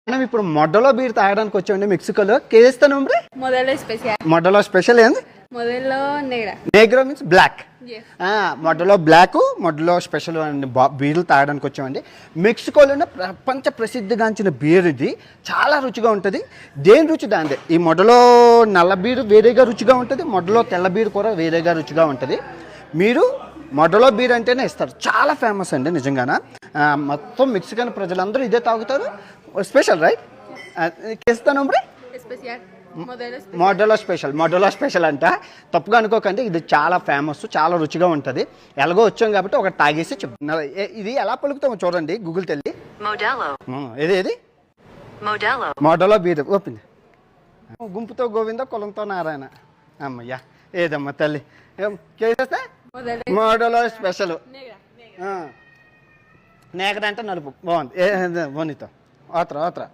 మనం ఇప్పుడు మొడ్డలో బీర్ తాగడానికి వచ్చామండి మెక్సికోలో. కేస్తా nombre? Modelo especial. Modelo special ఏంది? Modelo negra. నేగ్రో means black. Yes. Modelo black, Modelo special అండి బీర్లు తాగడానికి వచ్చామండి. మెక్సికోలోనే ప్రపంచ ప్రసిద్ధిగాంచిన బీర్ ఇది. చాలా రుచిగా ఉంటుంది. దేని రుచి దాందే. ఈ మొడ్డలో నల్ల బీరు వేరేగా రుచిగా ఉంటుంది, మొడ్డలో తెల్ల బీరు కూడా వేరేగా రుచిగా ఉంటుంది. మీరు మొడ్డలో బీర్ అంటేనే ఇస్తారు. చాలా ఫేమస్ అండి నిజంగాన. మొత్తం మెక్సికన్ ప్రజలందరూ ఇదే తాగుతారు. Special right. కేస్తా nombre? Especial. Modelo especial. Modelo special అంట. తప్పుగా అనుకోకండి, ఇది చాలా ఫేమస్, చాలా రుచిగా ఉంటుంది. ఎలాగో వచ్చాం కాబట్టి ఒక తాగేసి చెప్తున్నా. ఇది ఎలా పలుకుతామో చూడండి గూగుల్ తెల్లి. Modelo. ఏది Modelo. Modelo beer open. గుంపుతో గోవింద కులంతో నారాయణ. అమ్మయ్యా ఏదమ్మా తల్లి. చేసేస్తే Modelo మొడ్డలో స్పెషల్. negra. నేగడంటే నలుపు బాగుంది. బోనితో ఓత్రా